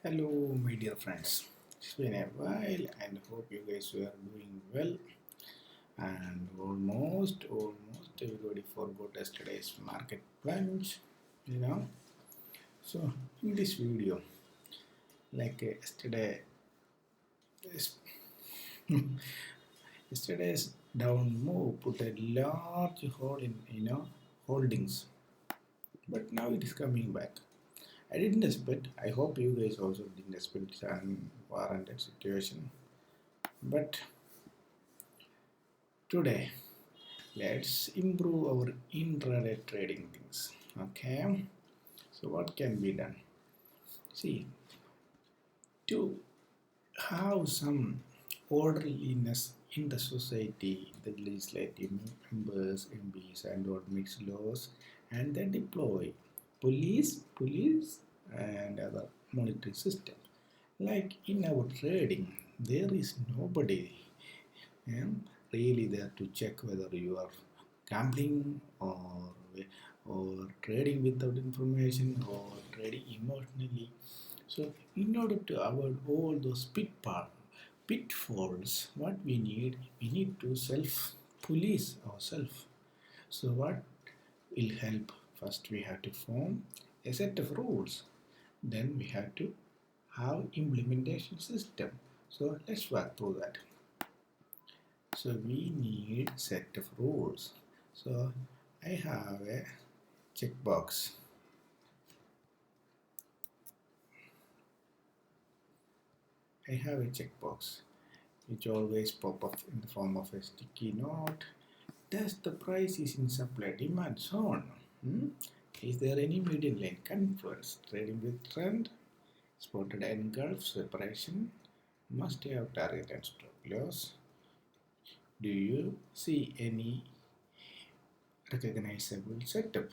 Hello, my dear friends. It's been a while and hope you guys were doing well. And almost everybody forgot yesterday's market plunge, you know. So, in this video, yesterday, yes, yesterday's down move put a large hole in, holdings, but now it is coming back. I didn't expect. I hope you guys also didn't expect an warranted situation, but today let's improve our intraday trading things. Okay, so what can be done? See, to have some orderliness in the society, the legislative members, MPs, and what makes laws, and then deploy police, and other monitoring system. Like in our trading, there is nobody am really there to check whether you are gambling or trading without information or trading emotionally. So, in order to avoid all those pitfalls, what we need to self police ourselves. So, what will help? First, we have to form a set of rules. Then we have to have implementation system. So, let's work through that. So we need set of rules. So I have a checkbox. I have a checkbox which always pop up in the form of a sticky note. Does the price is in supply demand zone? Hmm? Is there any median line confluence? Trading with trend? Spotted engulf separation? Must have target and stop loss? Do you see any recognizable setup?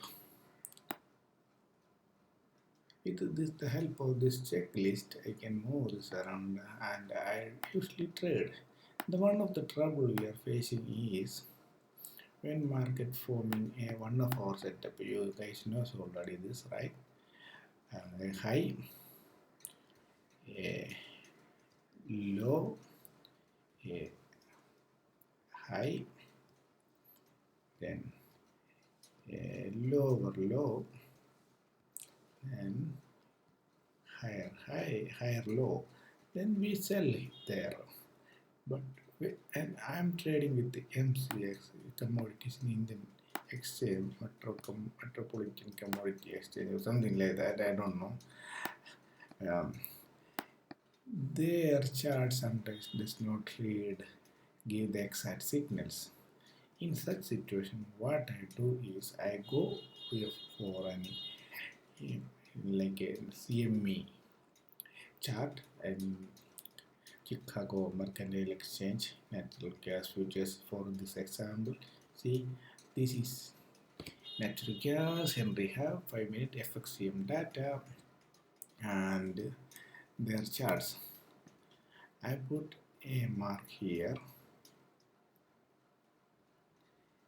With the help of this checklist, I can move this around and I usually trade. The one of the trouble we are facing is when market forming a one of our setup. You guys know already this, right? A high, a low, a high, then a lower low, and higher high, higher low. Then we sell it there. But and I'm trading with the MCX commodities in Indian exchange, Metropolitan Commodity Exchange, or something like that. I don't know. Um, their chart sometimes does not give the exact signals. In such situation, what I do is I go for an like a CME chart and Chicago Mercantile Exchange natural gas futures for this example. See, this is natural gas Henry Hub 5-minute FXCM data and their charts. I put a mark here.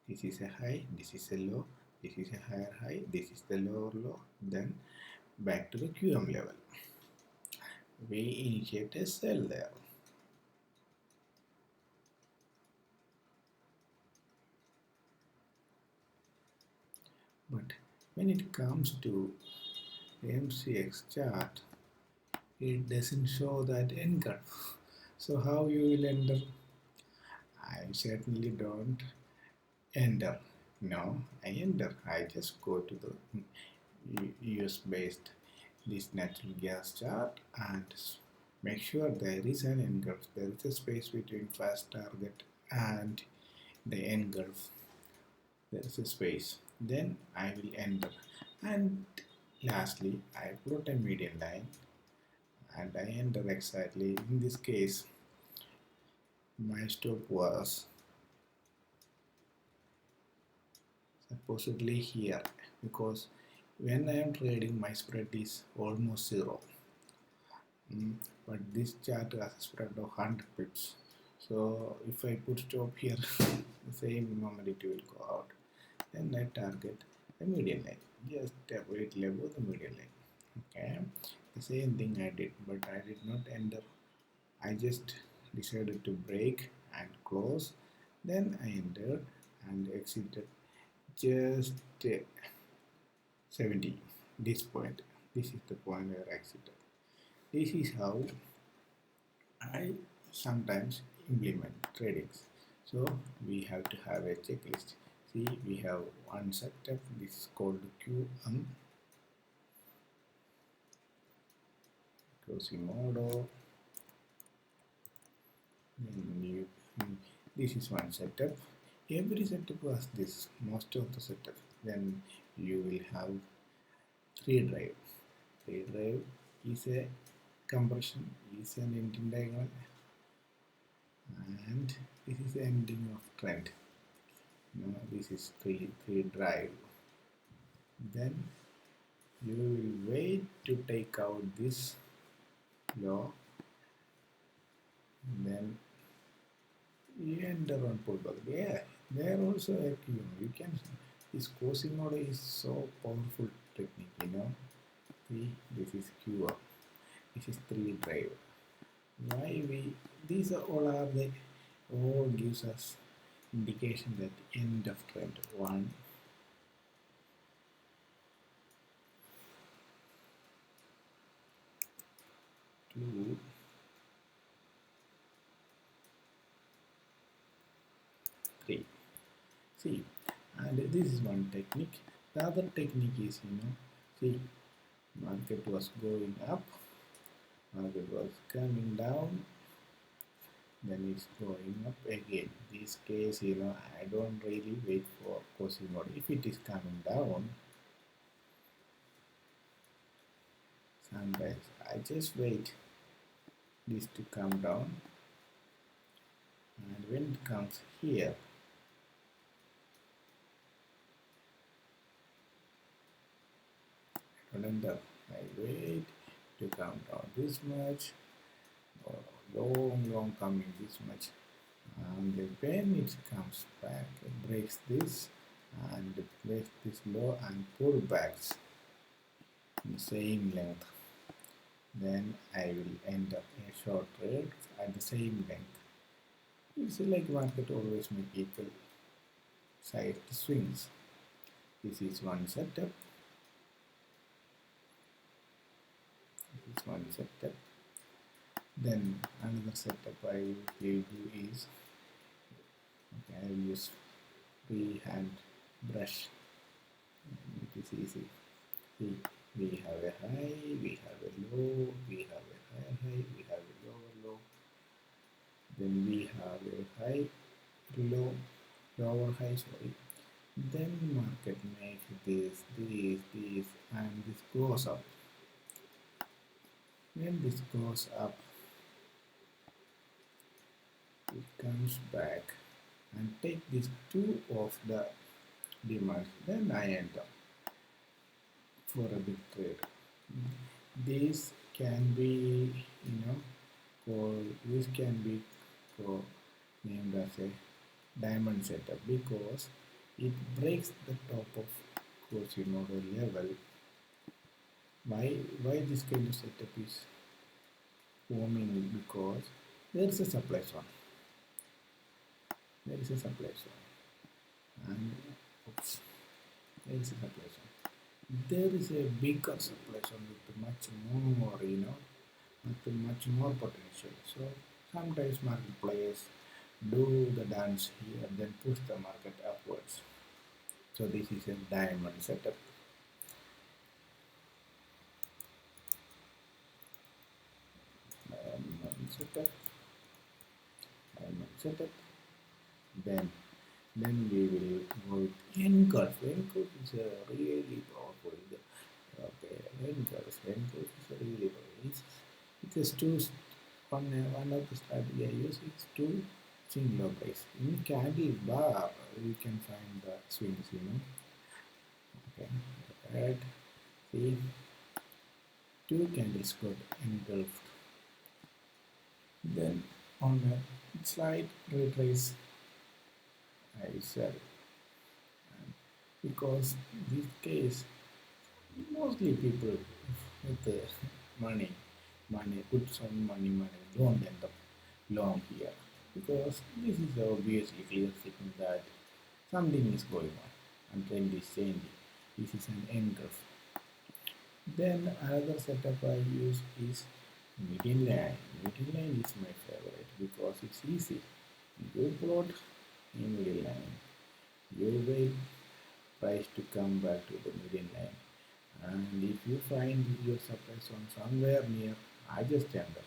This is a high, this is a low, this is a higher high, this is the lower low. Then back to the QM level. We initiate a sell there. But when it comes to the MCX chart, it doesn't show that end curve. So how you will enter? I certainly don't enter. No, I enter. I just go to the US based this natural gas chart and make sure there is an end curve. There is a space between first target and the end curve. There is a space. Then I will enter. And lastly, I put a median line and I enter exactly. In this case, my stop was supposedly here because when I am trading, my spread is almost zero. But this chart has a spread of 100 pips. So if I put stop here, the same moment it will go out. Then I target the median line, just a bit above the median line. Okay, The same thing I did, but I did not enter. I just decided to break and close. Then I entered and exited just 70. This point. This is the point where I exited. This is how I sometimes implement tradings. So we have to have a checklist. See, we have one setup. This is called QM, Quasimodo. Then this is one setup. Every setup was this. Most of the setup. Then you will have three drive. Three drive is a compression, is an ending diagonal, and this is the ending of trend. Now this is three drive. Then you will wait to take out this law, then you enter on pullback. Yeah, there also a Q. You can, this closing order is so powerful technique, See, this is Q up. This is three drive. Why we, these are all gives us indication that end of trend. One, two, three. See, and this is one technique. The other technique is, see, market was going up, market was coming down, then it's going up again. This case, I don't really wait for closing order. If it is coming down, sometimes I just wait this to come down, and when it comes here, I don't enter. I wait to come down this much, or long coming this much, and when it comes back, it breaks this and breaks this low and pull backs in the same length. Then I will end up a short trade at the same length. It's like market always make equal size swings. This is one setup. This is one setup. Then another setup I will do is, okay, I will use freehand brush. It is easy. See, we have a high, we have a low, we have a higher high, we have a lower low. Then we have a high, low, lower high, sorry. Then market makes this, and this goes up. When this goes up, it comes back and take these two of the demands. Then I enter for a big trade. This can be, called, this can be called, named as a diamond setup because it breaks the top of Quasimodo level. Why this kind of setup is forming? Because there is a supply zone. There is a supply zone. And oops, there is a supply zone. There is a bigger supply zone with much more, with much more potential. So sometimes market players do the dance here, then push the market upwards. So this is a diamond setup. Diamond setup. Diamond setup. Then we will go with N-curve. N-curve is a really powerful. Okay, N-curve. N-curve is a really powerful. It is two. One of the strategy I use is two single breaks. In candle bar, you can find the swings. Okay, right. See, two candles got engulfed. Then on a slight retrace, I sell. Because in this case, mostly people with money, money, put some money, don't end up long here because this is obviously clear signal that something is going on and trend is changing. This is an end curve. Then another setup I use is median line. Median line is my favorite because it's easy. You plot a median line. You wait price to come back to the median line. And if you find your supply zone somewhere near, adjust enter.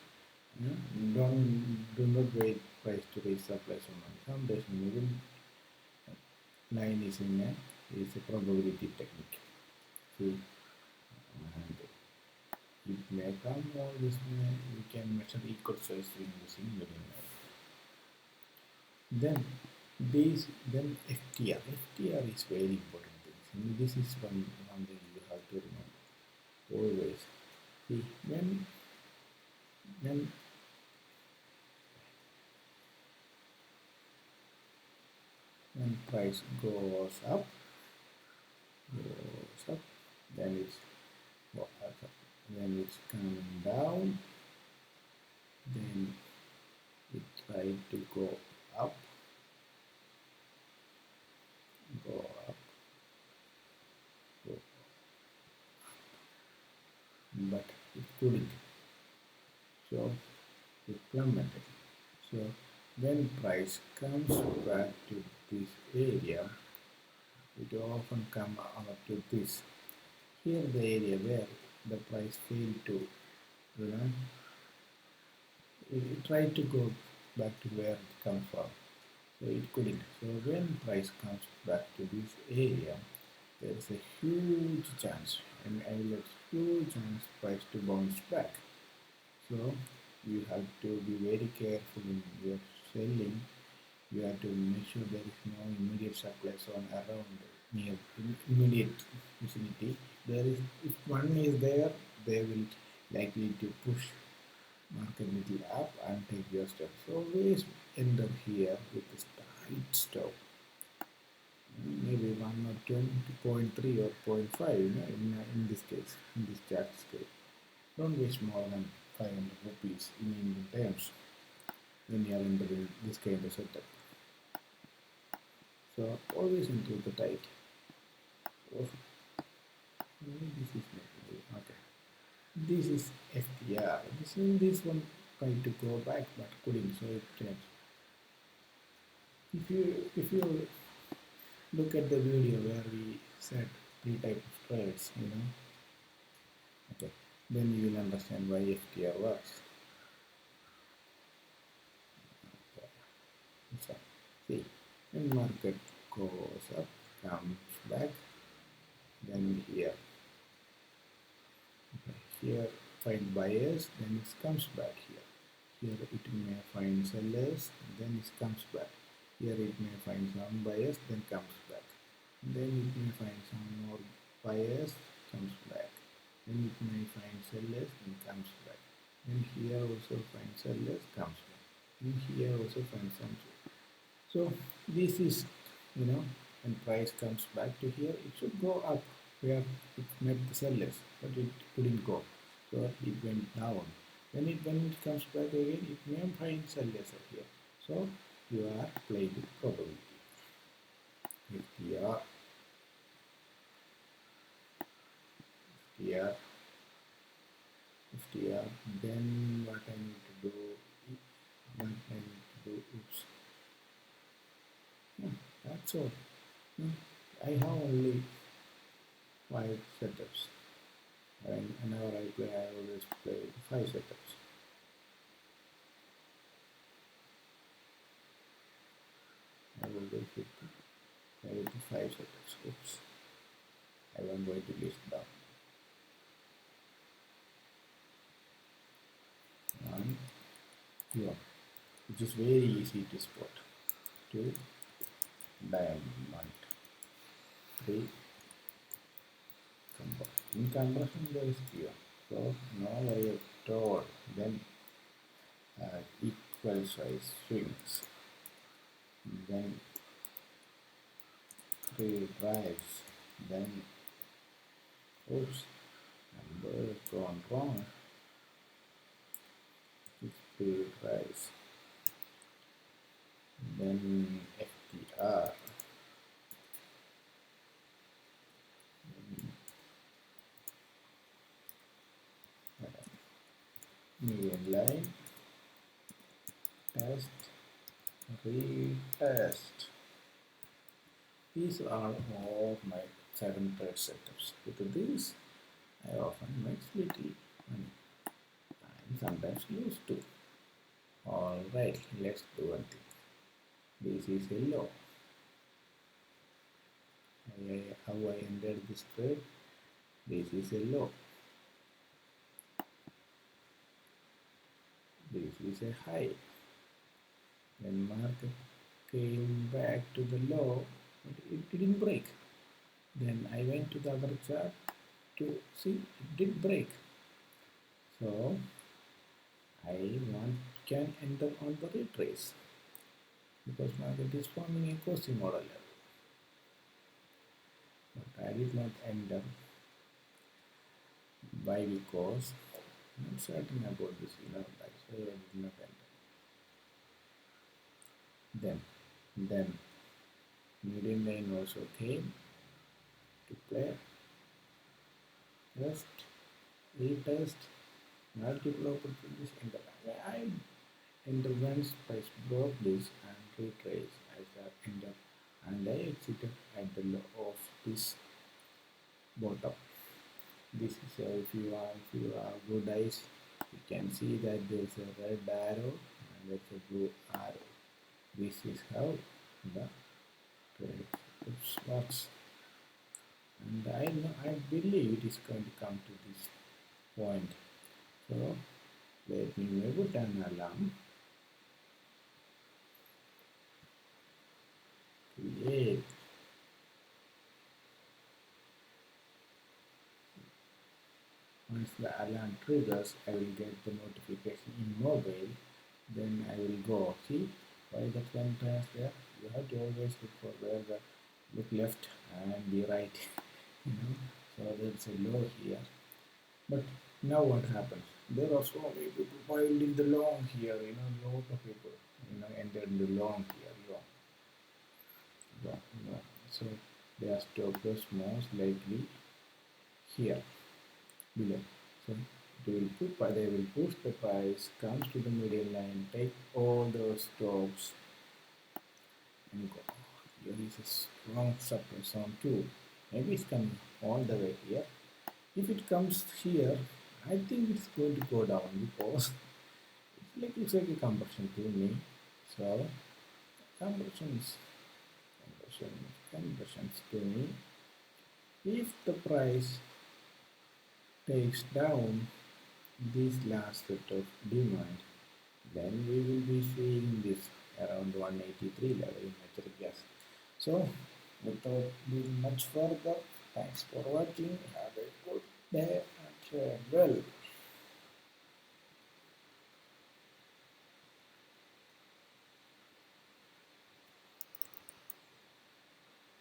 Do not wait price to reach supply zone. Sometimes median line is a probability technique. See, and it may come or this may we can measure equal size swing using median line. Then FTR. FTR is very important thing. And this is one thing you have to remember always. See, when price goes up, then it's coming down, then it try to go up, go up, go up, but it couldn't. So it plummeted. So when price comes back to this area, it often come up to this. Here the area where the price failed to, you know, it tried to go back to where it comes from. So it couldn't. So when price comes back to this area, there is a huge chance, and I will have huge chance price to bounce back. So you have to be very careful when you are selling. You have to make sure there is no immediate supply zone around near immediate vicinity. There is, if one is there, they will likely to push market little up and take your step. So always enter here with this tight stop. Maybe 1 or 20.3 or zero point 0.5, in this case, in this chart scale. Don't waste more than 500 rupees in Indian terms when you are entering this kind of setup. So always include the tight. Oh, this is not really, okay. This is FTR. This one tried to go back but couldn't, so it changed. If you look at the video where we said three types of trades, okay, then you will understand why FTR works. Okay. So, see, when market goes up, comes back, then here, okay, here find buyers, then it comes back here. Here it may find sellers, then it comes back. Here it may find some buyers, then comes back. Then it may find some more buyers, comes back. Then it may find sellers, then comes back. Then here also find sellers, comes back. And here also find some. So this is, when price comes back to here, it should go up where it met the sellers, but it couldn't go. So it went down. When it comes back again, it may find sellers here. So you are playing with probability. FTR, FTR, FTR. Then what I need to do? Oops. That's all. I have only 5 setups. And whenever I play, I always play 5 setups. I always hit 5 setups. Oops. I am going to list down. 1, here, which is very easy to spot. 2, diamond. 3, in compression there is Q. So no worry at all. Then equal size swings. Then 3 drives. Then oops, number gone wrong. speed rise, then FTR, median line, test, retest. These are all my 7 trade setups. Due to this, I often make little money and sometimes lose too. Alright, let's do one thing. This is a low. How I entered this trade? This is a low. This is a high. When market came back to the low, it didn't break. Then I went to the other chart to see it did break. So I can enter on the retrace because market is forming a Cosi model level. But I did not enter. Why? Because I'm not certain about this, that's why I did not enter. Then median line also came to play. Test, retest, multiple opportunities enter. I enter once, price broke this and retrace. I shall enter and I exited at the low of this bottom. This is if you are good eyes, you can see that there is a red arrow and there's a blue arrow. This is how the trade works. And I believe it is going to come to this point. So let me put an alarm. Create. Once the alarm triggers, I will get the notification in mobile. Then I will go. See why that one turns there? You have to always look for where the look left and be right. So there's a low here. But now what happens? There are so many people piled in the long here. Lot of people entered in the long here. Long. So their stop loss most likely here below. So they will push the price, comes to the median line, take all those stops and go. Here is a strong supply zone too. Maybe it's coming all the way here. If it comes here, I think it's going to go down because looks like a compression to me. So compressions to me. If the price takes down this last set of demand, then we will be seeing this around 183 level in natural gas. So without being much further, thanks for watching. Have a good day and trade well.